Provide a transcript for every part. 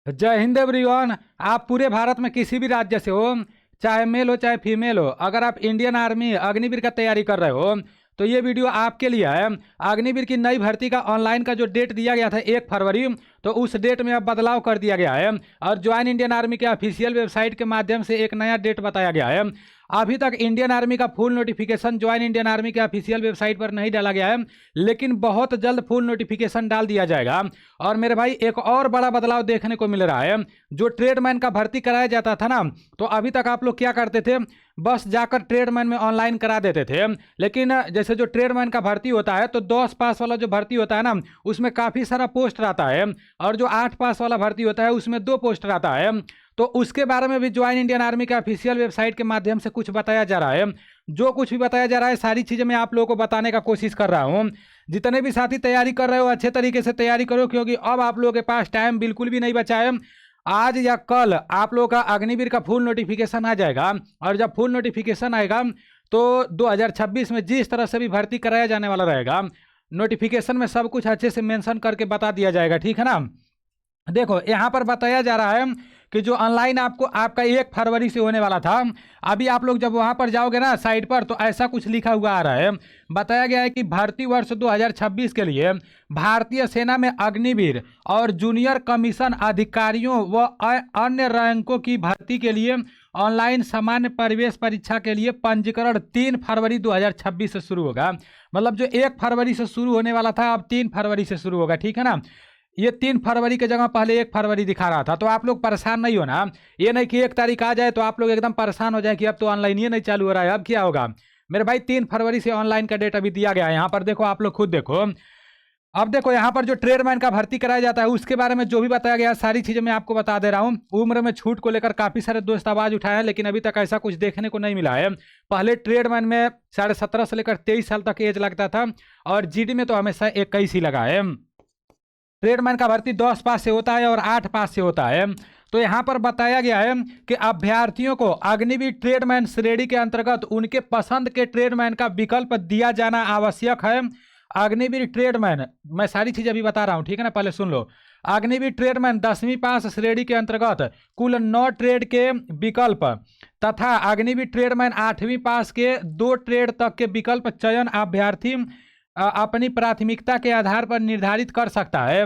जय हिंद एवरीवन। आप पूरे भारत में किसी भी राज्य से हो, चाहे मेल हो चाहे फीमेल हो, अगर आप इंडियन आर्मी अग्निवीर का तैयारी कर रहे हो तो ये वीडियो आपके लिए है। अग्निवीर की नई भर्ती का ऑनलाइन का जो डेट दिया गया था 1 फरवरी, तो उस डेट में अब बदलाव कर दिया गया है और ज्वाइन इंडियन आर्मी के ऑफिशियल वेबसाइट के माध्यम से एक नया डेट बताया गया है। अभी तक इंडियन आर्मी का full notification join Indian army के ऑफिशियल वेबसाइट पर नहीं डाला गया है, लेकिन बहुत जल्द फुल नोटिफिकेशन डाल दिया जाएगा। और मेरे भाई एक और बड़ा बदलाव देखने को मिल रहा है। जो ट्रेडमैन का भर्ती कराया जाता था ना, तो अभी तक आप लोग क्या करते थे, बस जाकर ट्रेडमैन में ऑनलाइन करा देते थे। लेकिन जैसे जो ट्रेडमैन का भर्ती होता है तो 10 पास वाला जो भर्ती होता है ना, उसमें काफ़ी सारा पोस्ट रहता है, और जो 8 पास वाला भर्ती होता है उसमें 2 पोस्ट रहता है। तो उसके बारे में भी ज्वाइन इंडियन आर्मी के ऑफिशियल वेबसाइट के माध्यम से कुछ बताया जा रहा है। जो कुछ भी बताया जा रहा है सारी चीज़ें मैं आप लोगों को बताने का कोशिश कर रहा हूँ। जितने भी साथी तैयारी कर रहे हो अच्छे तरीके से तैयारी करो, क्योंकि अब आप लोगों के पास टाइम बिल्कुल भी नहीं बचा है। आज या कल आप लोगों का अग्निवीर का फुल नोटिफिकेशन आ जाएगा, और जब फुल नोटिफिकेशन आएगा तो 2026 में जिस तरह से भी भर्ती कराया जाने वाला रहेगा, नोटिफिकेशन में सब कुछ अच्छे से मेंशन करके बता दिया जाएगा, ठीक है ना। देखो यहाँ पर बताया जा रहा है कि जो ऑनलाइन आपको आपका 1 फरवरी से होने वाला था, अभी आप लोग जब वहाँ पर जाओगे ना साइट पर, तो ऐसा कुछ लिखा हुआ आ रहा है। बताया गया है कि भर्ती वर्ष 2026 के लिए भारतीय सेना में अग्निवीर और जूनियर कमीशन अधिकारियों व अन्य रैंकों की भर्ती के लिए ऑनलाइन सामान्य प्रवेश परीक्षा के लिए पंजीकरण 3 फरवरी 2026 से शुरू होगा। मतलब जो 1 फरवरी से शुरू होने वाला था अब 3 फरवरी से शुरू होगा, ठीक है ना। ये 3 फरवरी की जगह पहले 1 फरवरी दिखा रहा था, तो आप लोग परेशान नहीं हो ना। ये नहीं कि 1 तारीख आ जाए तो आप लोग एकदम परेशान हो जाए कि अब तो ऑनलाइन ये नहीं चालू हो रहा है, अब क्या होगा। मेरे भाई 3 फरवरी से ऑनलाइन का डेट अभी दिया गया है। यहाँ पर देखो, आप लोग खुद देखो। अब देखो यहाँ पर जो ट्रेडमैन का भर्ती कराया जाता है उसके बारे में जो भी बताया गया है सारी चीज़ें मैं आपको बता दे रहा हूँ। उम्र में छूट को लेकर काफ़ी सारे दोस्त आवाज़ उठाए हैं, लेकिन अभी तक ऐसा कुछ देखने को नहीं मिला है। पहले ट्रेडमैन में 17.5 से लेकर 23 साल तक एज लगता था, और जीडी में तो हमेशा 21 ही लगा है। ट्रेडमैन का भर्ती 10 पास से होता है और 8 पास से होता है। तो यहाँ पर बताया गया है कि अभ्यर्थियों को अग्निवीर ट्रेडमैन श्रेणी के अंतर्गत उनके पसंद के ट्रेडमैन का विकल्प दिया जाना आवश्यक है। अग्निवीर ट्रेडमैन, मैं सारी चीज़ अभी बता रहा हूँ, ठीक है ना, पहले सुन लो। अग्निवीर ट्रेडमैन 10वीं पास श्रेणी के अंतर्गत कुल 9 ट्रेड के विकल्प तथा अग्निवीर ट्रेडमैन 8वीं पास के 2 ट्रेड तक के विकल्प चयन अभ्यर्थी अपनी प्राथमिकता के आधार पर निर्धारित कर सकता है।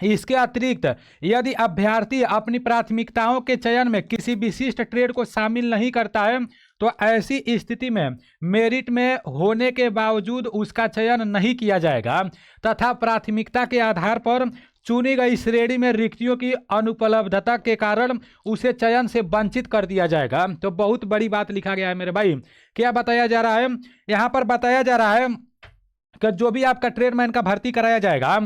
इसके अतिरिक्त यदि अभ्यर्थी अपनी प्राथमिकताओं के चयन में किसी विशिष्ट ट्रेड को शामिल नहीं करता है, तो ऐसी स्थिति में मेरिट में होने के बावजूद उसका चयन नहीं किया जाएगा तथा प्राथमिकता के आधार पर चुनी गई श्रेणी में रिक्तियों की अनुपलब्धता के कारण उसे चयन से वंचित कर दिया जाएगा। तो बहुत बड़ी बात लिखा गया है मेरे भाई। क्या बताया जा रहा है, यहाँ पर बताया जा रहा है कि जो भी आपका ट्रेडमैन का भर्ती कराया जाएगा,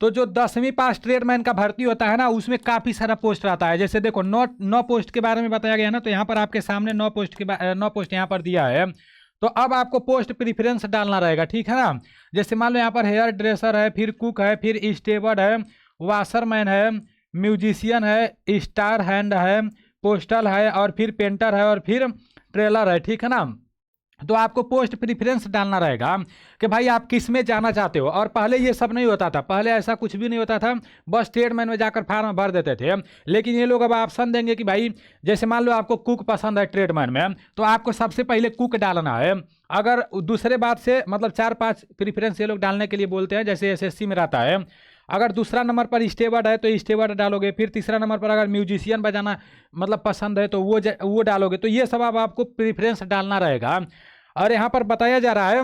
तो जो 10वीं पास ट्रेडमैन का भर्ती होता है ना, उसमें काफ़ी सारा पोस्ट रहता है। जैसे देखो 9 पोस्ट के बारे में बताया गया ना, तो यहाँ पर आपके सामने 9 पोस्ट यहाँ पर दिया है। तो अब आपको पोस्ट प्रीफरेंस डालना रहेगा, ठीक है ना। जैसे मान लो यहाँ पर हेयर ड्रेसर है, फिर कुक है, फिर स्टेवर्ड है, वाशरमैन है, म्यूजिशियन है, स्टार हैंड है, पोस्टल है, और फिर पेंटर है, और फिर ट्रेलर है, ठीक है ना। तो आपको पोस्ट प्रीफरेंस डालना रहेगा कि भाई आप किस में जाना चाहते हो। और पहले ये सब नहीं होता था, पहले ऐसा कुछ भी नहीं होता था, बस ट्रेडमैन में जाकर फॉर्म भर देते थे। लेकिन ये लोग अब ऑप्शन देंगे कि भाई जैसे मान लो आपको कुक पसंद है ट्रेडमैन में, तो आपको सबसे पहले कुक डालना है। अगर दूसरे बात से मतलब 4-5 प्रीफरेंस ये लोग डालने के लिए बोलते हैं, जैसे एसएससी में रहता है। अगर दूसरा नंबर पर स्टेवर्ड है तो स्टेवर्ड डालोगे, फिर तीसरा नंबर पर अगर म्यूजिशियन बजाना मतलब पसंद है तो वो डालोगे। तो ये सब अब आपको प्रीफरेंस डालना रहेगा। और यहाँ पर बताया जा रहा है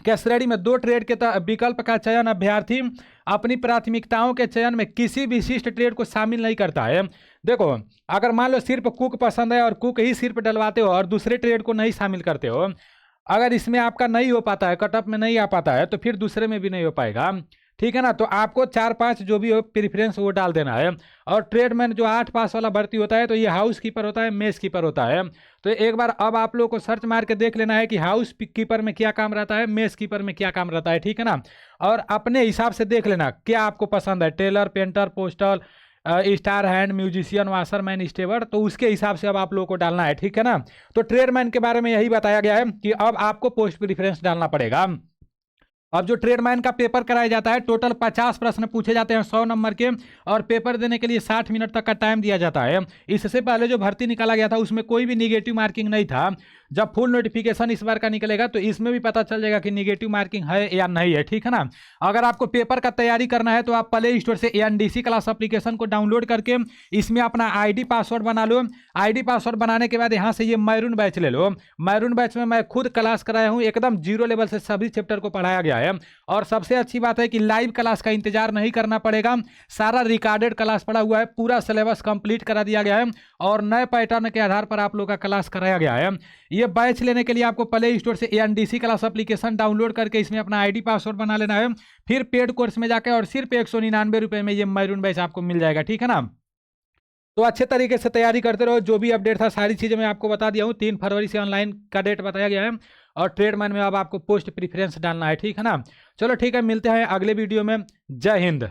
कि श्रेणी में 2 ट्रेड के विकल्प का चयन अभ्यर्थी अपनी प्राथमिकताओं के चयन में किसी विशिष्ट ट्रेड को शामिल नहीं करता है। देखो अगर मान लो सिर्फ कुक पसंद है और कुक ही सिर्फ डलवाते हो और दूसरे ट्रेड को नहीं शामिल करते हो, अगर इसमें आपका नहीं हो पाता है, कटअप में नहीं आ पाता है, तो फिर दूसरे में भी नहीं हो पाएगा, ठीक है ना। तो आपको 4-5 जो भी हो प्रीफरेंस वो डाल देना है। और ट्रेडमैन जो 8 पास वाला भर्ती होता है, तो ये हाउस कीपर होता है, मेस कीपर होता है। तो एक बार अब आप लोग को सर्च मार के देख लेना है कि हाउस कीपर में क्या काम रहता है, मेस कीपर में क्या काम रहता है, ठीक है ना। और अपने हिसाब से देख लेना क्या आपको पसंद है, tailor, painter, postal, star hand, musician, washerman, steward, तो उसके हिसाब से अब आप लोगों को डालना है, ठीक है ना। तो ट्रेडमैन के बारे में यही बताया गया है कि अब आपको पोस्ट प्रीफरेंस डालना पड़ेगा। अब जो ट्रेडमैन का पेपर कराया जाता है, टोटल 50 प्रश्न पूछे जाते हैं 100 नंबर के, और पेपर देने के लिए 60 मिनट तक का टाइम दिया जाता है। इससे पहले जो भर्ती निकाला गया था उसमें कोई भी निगेटिव मार्किंग नहीं था। जब फुल नोटिफिकेशन इस बार का निकलेगा तो इसमें भी पता चल जाएगा कि निगेटिव मार्किंग है या नहीं है, ठीक है ना। अगर आपको पेपर का तैयारी करना है तो आप प्ले स्टोर से एनडीसी क्लास एप्लीकेशन को डाउनलोड करके इसमें अपना आईडी पासवर्ड बना लो। आईडी पासवर्ड बनाने के बाद यहाँ से ये मैरून बैच ले लो। मैरून बैच में मैं खुद क्लास कराया हूँ, एकदम जीरो लेवल से सभी चैप्टर को पढ़ाया गया है। और सबसे अच्छी बात है कि लाइव क्लास का इंतजार नहीं करना पड़ेगा, सारा रिकॉर्डेड क्लास पड़ा हुआ है, पूरा सिलेबस कंप्लीट करा दिया गया है और नए पैटर्न के आधार पर आप लोगों का क्लास कराया गया है। ये बैच लेने के लिए आपको प्ले स्टोर से एनडीसी क्लास एप्लीकेशन डाउनलोड करके इसमें अपना आईडी पासवर्ड बना लेना है, फिर पेड कोर्स में जाकर और सिर्फ 199 रुपये में ये मैरून बैच आपको मिल जाएगा, ठीक है ना। तो अच्छे तरीके से तैयारी करते रहो। जो भी अपडेट था सारी चीज़ें मैं आपको बता दिया हूँ। 3 फरवरी से ऑनलाइन का डेट बताया गया है और ट्रेडमैन में अब आपको पोस्ट प्रीफरेंस डालना है, ठीक है ना। चलो ठीक है, मिलते हैं अगले वीडियो में। जय हिंद।